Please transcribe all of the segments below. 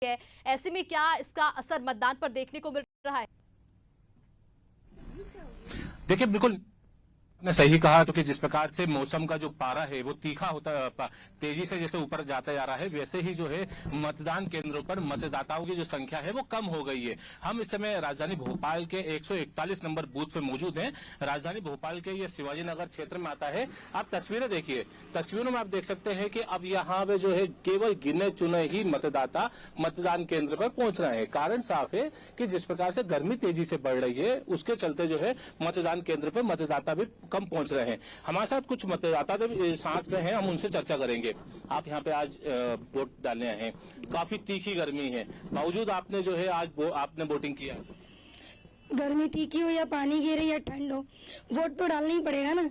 है। ऐसे में क्या इसका असर मतदान पर देखने को मिल रहा है? देखिए, बिल्कुल ने सही कहा, क्योंकि जिस प्रकार से मौसम का जो पारा है वो तीखा होता तेजी से जैसे ऊपर जाता जा रहा है, वैसे ही जो है मतदान केंद्रों पर मतदाताओं की जो संख्या है वो कम हो गई है। हम इस समय राजधानी भोपाल के 141 नंबर बूथ पे मौजूद हैं। राजधानी भोपाल के ये शिवाजी नगर क्षेत्र में आता है। आप तस्वीरें देखिए, तस्वीरों में आप देख सकते हैं कि अब यहाँ पे जो है केवल गिने चुने ही मतदाता मतदान केंद्र पर पहुंच रहे हैं। कारण साफ है कि जिस प्रकार से गर्मी तेजी से बढ़ रही है, उसके चलते जो है मतदान केंद्र पर मतदाता भी कम पहुंच रहे हैं। हमारे साथ कुछ मतदाता भी साथ में हैं, हम उनसे चर्चा करेंगे। आप यहाँ पे आज वोट डालने आए हैं, काफी तीखी गर्मी है, बावजूद आपने जो है आज आपने वोटिंग किया। गर्मी तीखी हो या पानी गिरे या ठंड हो, वोट तो डालना ही पड़ेगा ना,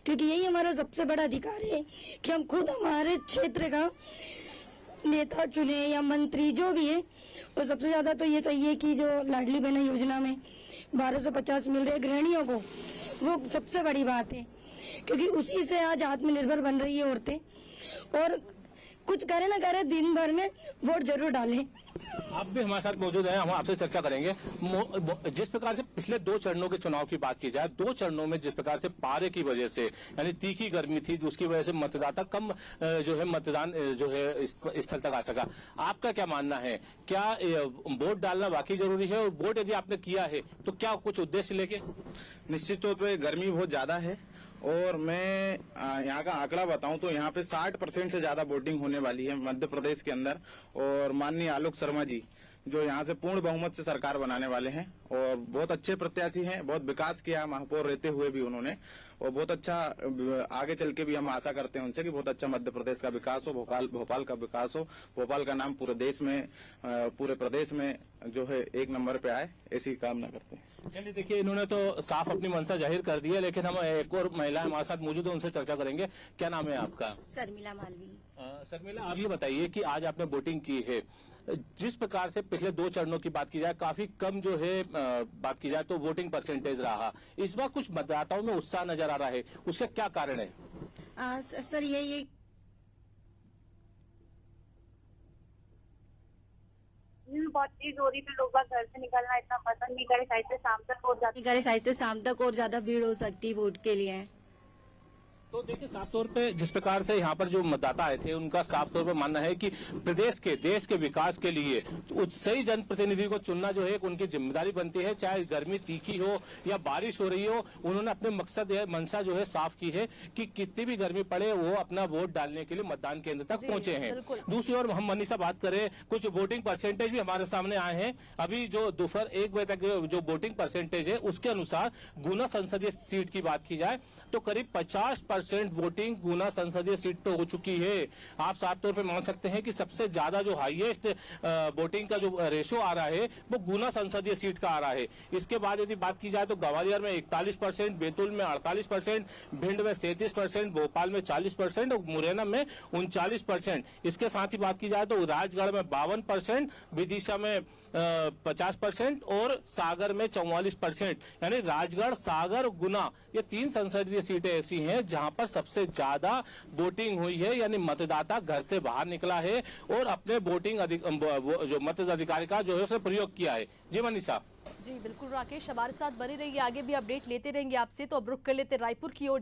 क्योंकि यही हमारा सबसे बड़ा अधिकार है कि हम खुद हमारे क्षेत्र का नेता चुने या मंत्री जो भी है। और सबसे ज्यादा तो ये सही है कि जो लाडली बहना योजना में 1250 मिल रहे गृहिणियों को, वो सबसे बड़ी बात है, क्योंकि उसी से आज आत्मनिर्भर बन रही है औरतें। और कुछ करे ना करे, दिन भर में वोट जरूर डालें। आप भी हमारे साथ मौजूद हैं, हम आपसे चर्चा करेंगे। जिस प्रकार से पिछले 2 चरणों के चुनाव की बात की जाए, 2 चरणों में जिस प्रकार से पारे की वजह से यानी तीखी गर्मी थी, उसकी वजह से मतदाता कम जो है मतदान जो है स्थल तक आ सका। आपका क्या मानना है, क्या वोट डालना वाकई जरूरी है? और वोट यदि आपने किया है तो क्या कुछ उद्देश्य लेके? निश्चित तौर पर गर्मी बहुत ज्यादा है, और मैं यहाँ का आंकड़ा बताऊं तो यहाँ पे 60% से ज्यादा वोटिंग होने वाली है मध्य प्रदेश के अंदर। और माननीय आलोक शर्मा जी जो यहाँ से पूर्ण बहुमत से सरकार बनाने वाले हैं, और बहुत अच्छे प्रत्याशी हैं, बहुत विकास किया महापौर रहते हुए भी उन्होंने, और बहुत अच्छा आगे चल के भी हम आशा करते हैं उनसे कि बहुत अच्छा मध्य प्रदेश का विकास हो, भोपाल का विकास हो, भोपाल का नाम पूरे देश में पूरे प्रदेश में जो है 1 नंबर पे आए, ऐसी कामना करते हैं। चलिए, देखिए, इन्होंने तो साफ अपनी मंशा जाहिर कर दी है, लेकिन हम एक और महिला हमारे साथ मौजूद है, उनसे चर्चा करेंगे। क्या नाम है आपका? शर्मिला मालवी। शर्मिला, आप ये बताइए कि आज आपने वोटिंग की है, जिस प्रकार से पिछले 2 चरणों की बात की जाए, काफी कम जो है बात की जाए तो वोटिंग परसेंटेज रहा। इस बार कुछ मतदाताओं में उत्साह नजर आ रहा है, उसका क्या कारण है? सर ये बहुत तेज हो रही, लोग बाग घर से निकलना इतना पसंद नहीं करे, शायद से शाम तक और ज्यादा भीड़ हो सकती वोट के लिए। तो देखिए, साफ तौर पे जिस प्रकार से यहाँ पर जो मतदाता आए थे, उनका साफ तौर पर मानना है कि प्रदेश के देश के विकास के लिए सही जनप्रतिनिधि को चुनना जो है उनकी जिम्मेदारी बनती है। चाहे गर्मी तीखी हो या बारिश हो रही हो, उन्होंने अपने मकसद मंशा जो है साफ की है कि कितनी भी गर्मी पड़े वो अपना वोट डालने के लिए मतदान केंद्र तक पहुंचे हैं। दूसरी ओर हम मनीषा बात करें, कुछ वोटिंग परसेंटेज भी हमारे सामने आए हैं। अभी जो दोपहर 1 बजे तक जो वोटिंग परसेंटेज है, उसके अनुसार गुना संसदीय सीट की बात की जाए तो करीब 50% वोटिंग गुना संसदीय सीट पे हो चुकी है। आप साफ तौर पे मान सकते हैं कि सबसे ज्यादा जो हाईएस्ट वोटिंग का जो रेशो आ रहा है वो गुना संसदीय सीट का आ रहा है। इसके बाद यदि बात की जाए तो ग्वालियर में 41%, बैतूल में 48%, भिंड में 37%, भोपाल में 40% और मुरैना में 39%। इसके साथ ही बात की जाए तो राजगढ़ में 52%, विदिशा में 50% और सागर में 44%। यानी राजगढ़, सागर, गुना, ये 3 संसदीय सीटें ऐसी हैं जहां पर सबसे ज्यादा वोटिंग हुई है, यानी मतदाता घर से बाहर निकला है और अपने वोटिंग जो मताधिकार का जो है उसने प्रयोग किया है। जी मनीषा। जी बिल्कुल राकेश, हमारे साथ बने रहिए, आगे भी अपडेट लेते रहेंगे आपसे। तो अब रुक कर लेते रायपुर की ओर।